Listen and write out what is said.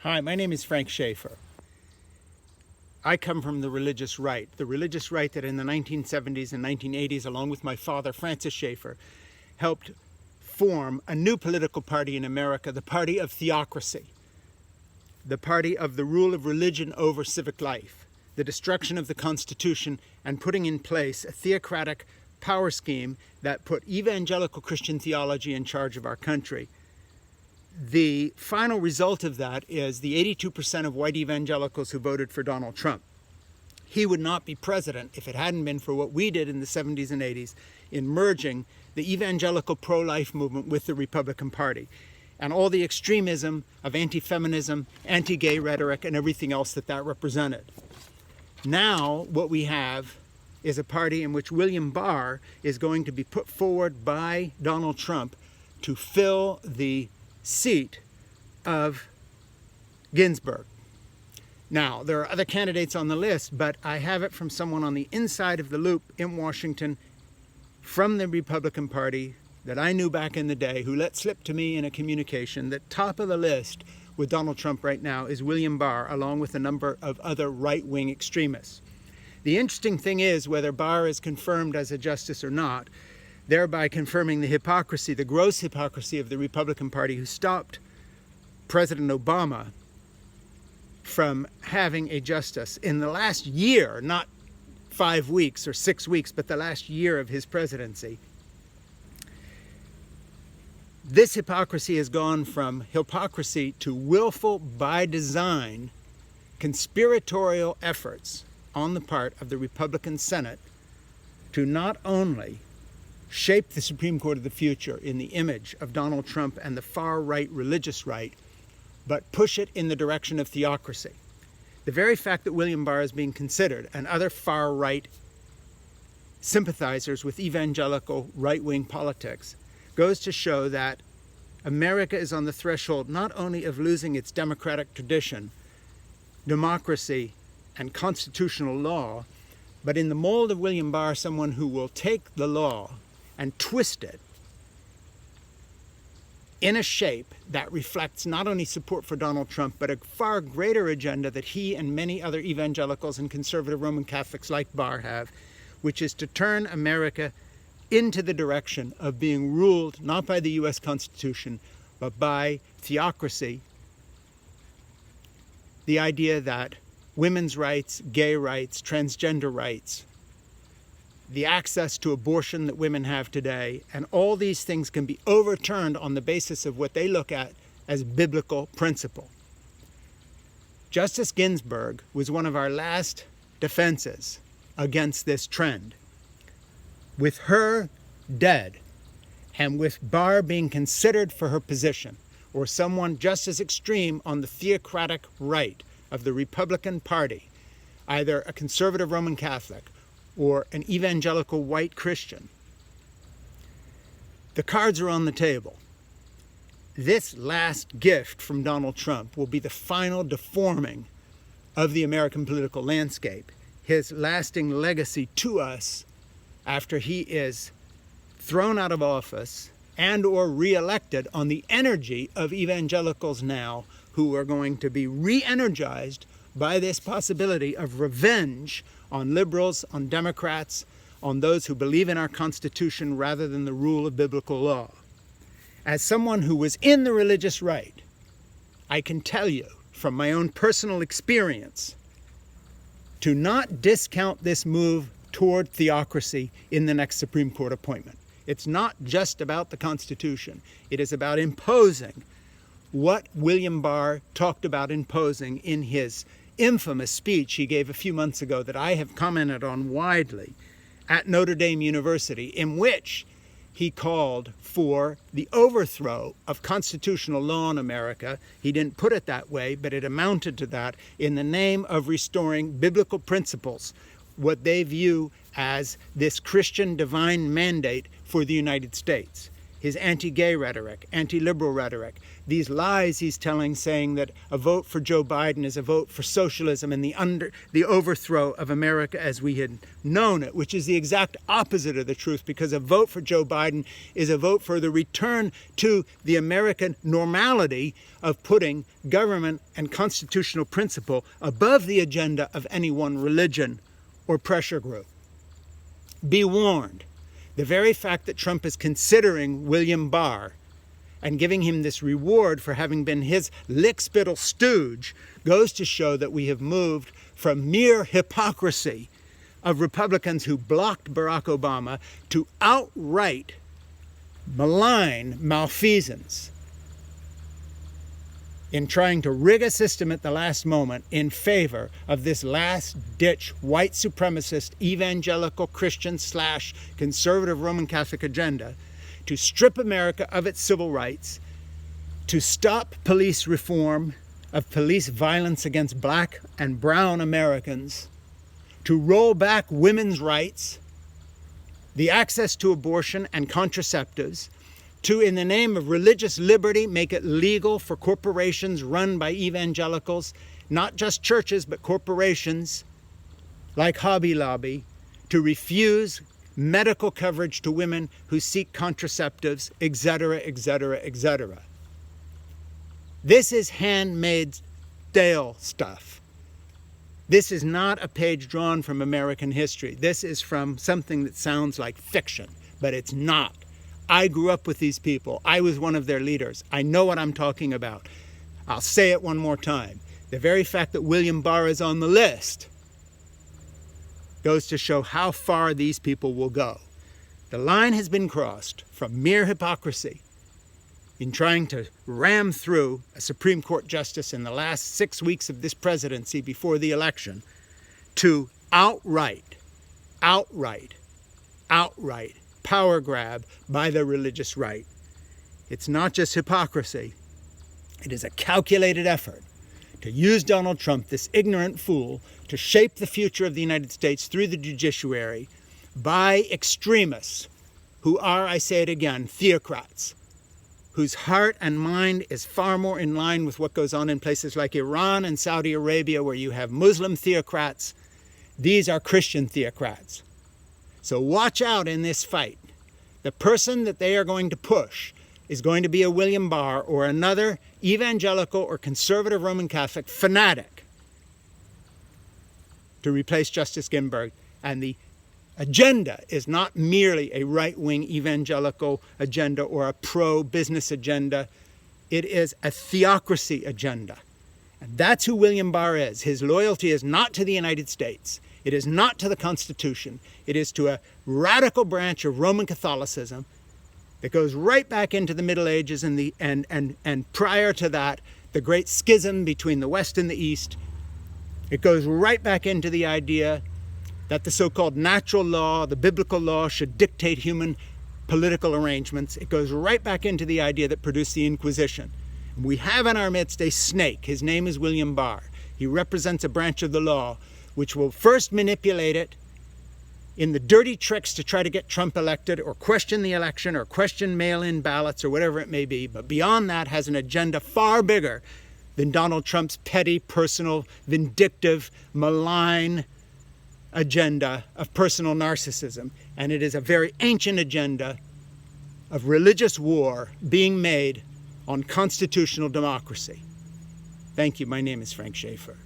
Hi, my name is Frank Schaefer. I come from the religious right that in the 1970s and 1980s, along with my father, Francis Schaefer, helped form a new political party in America, the Party of Theocracy, the party of the rule of religion over civic life, the destruction of the Constitution, and putting in place a theocratic power scheme that put Evangelical Christian Theology in charge of our country. The final result of that is the 82% of white evangelicals who voted for Donald Trump. He would not be president if it hadn't been for what we did in the 70s and 80s in merging the evangelical pro-life movement with the Republican Party and all the extremism of anti-feminism, anti-gay rhetoric, and everything else that represented. Now what we have is a party in which William Barr is going to be put forward by Donald Trump to fill the seat of Ginsburg. Now, there are other candidates on the list, but I have it from someone on the inside of the loop in Washington from the Republican Party that I knew back in the day, who let slip to me in a communication that top of the list with Donald Trump right now is William Barr, along with a number of other right-wing extremists. The interesting thing is whether Barr is confirmed as a justice or not, thereby confirming the hypocrisy, the gross hypocrisy of the Republican Party, who stopped President Obama from having a justice in the last year, not 5 weeks or 6 weeks, but the last year of his presidency. This hypocrisy has gone from hypocrisy to willful, by design, conspiratorial efforts on the part of the Republican Senate to not only shape the Supreme Court of the future in the image of Donald Trump and the far-right religious right, but push it in the direction of theocracy. The very fact that William Barr is being considered, and other far-right sympathizers with evangelical right-wing politics, goes to show that America is on the threshold not only of losing its democratic tradition, democracy, and constitutional law, but in the mold of William Barr, someone who will take the law and twist it in a shape that reflects not only support for Donald Trump, but a far greater agenda that he and many other evangelicals and conservative Roman Catholics like Barr have, which is to turn America into the direction of being ruled not by the U.S. Constitution, but by theocracy. The idea that women's rights, gay rights, transgender rights, the access to abortion that women have today, and all these things can be overturned on the basis of what they look at as biblical principle. Justice Ginsburg was one of our last defenses against this trend. With her dead, and with Barr being considered for her position, or someone just as extreme on the theocratic right of the Republican Party, either a conservative Roman Catholic or an evangelical white Christian, the cards are on the table. This last gift from Donald Trump will be the final deforming of the American political landscape, his lasting legacy to us after he is thrown out of office and or re-elected on the energy of evangelicals now, who are going to be re-energized by this possibility of revenge on liberals, on Democrats, on those who believe in our Constitution rather than the rule of biblical law. As someone who was in the religious right, I can tell you from my own personal experience to not discount this move toward theocracy in the next Supreme Court appointment. It's not just about the Constitution. It is about imposing what William Barr talked about imposing in his infamous speech he gave a few months ago that I have commented on widely at Notre Dame University, in which he called for the overthrow of constitutional law in America. He didn't put it that way, but it amounted to that, in the name of restoring biblical principles, what they view as this Christian divine mandate for the United States. his anti-gay rhetoric, anti-liberal rhetoric, these lies he's telling, saying that a vote for Joe Biden is a vote for socialism and the overthrow of America as we had known it, which is the exact opposite of the truth, because a vote for Joe Biden is a vote for the return to the American normality of putting government and constitutional principle above the agenda of any one religion or pressure group. Be warned. The very fact that Trump is considering William Barr and giving him this reward for having been his lickspittle stooge goes to show that we have moved from mere hypocrisy of Republicans who blocked Barack Obama to outright malign malfeasance in trying to rig a system at the last moment in favor of this last-ditch white supremacist evangelical Christian / conservative Roman Catholic agenda to strip America of its civil rights, to stop police reform of police violence against black and brown Americans, to roll back women's rights, the access to abortion and contraceptives, to, in the name of religious liberty, make it legal for corporations run by evangelicals, not just churches, but corporations like Hobby Lobby, to refuse medical coverage to women who seek contraceptives, etc., etc., etc. This is handmade stale stuff. This is not a page drawn from American history. This is from something that sounds like fiction, but it's not. I grew up with these people. I was one of their leaders. I know what I'm talking about. I'll say it one more time. The very fact that William Barr is on the list goes to show how far these people will go. The line has been crossed from mere hypocrisy in trying to ram through a Supreme Court justice in the last 6 weeks of this presidency before the election to outright power grab by the religious right. It's not just hypocrisy. It is a calculated effort to use Donald Trump, this ignorant fool, to shape the future of the United States through the judiciary by extremists who are, I say it again, theocrats, whose heart and mind is far more in line with what goes on in places like Iran and Saudi Arabia, where you have Muslim theocrats. These are Christian theocrats. So watch out in this fight. The person that they are going to push is going to be a William Barr or another evangelical or conservative Roman Catholic fanatic to replace Justice Ginsburg. And the agenda is not merely a right-wing evangelical agenda or a pro-business agenda. It is a theocracy agenda. And that's who William Barr is. His loyalty is not to the United States. It is not to the Constitution. It is to a radical branch of Roman Catholicism that goes right back into the Middle Ages and prior to that, the great schism between the West and the East. It goes right back into the idea that the so-called natural law, the biblical law, should dictate human political arrangements. It goes right back into the idea that produced the Inquisition. We have in our midst a snake. His name is William Barr. He represents a branch of the law which will first manipulate it in the dirty tricks to try to get Trump elected or question the election or question mail-in ballots or whatever it may be. But beyond that, has an agenda far bigger than Donald Trump's petty, personal, vindictive, malign agenda of personal narcissism. And it is a very ancient agenda of religious war being made on constitutional democracy. Thank you. My name is Frank Schaeffer.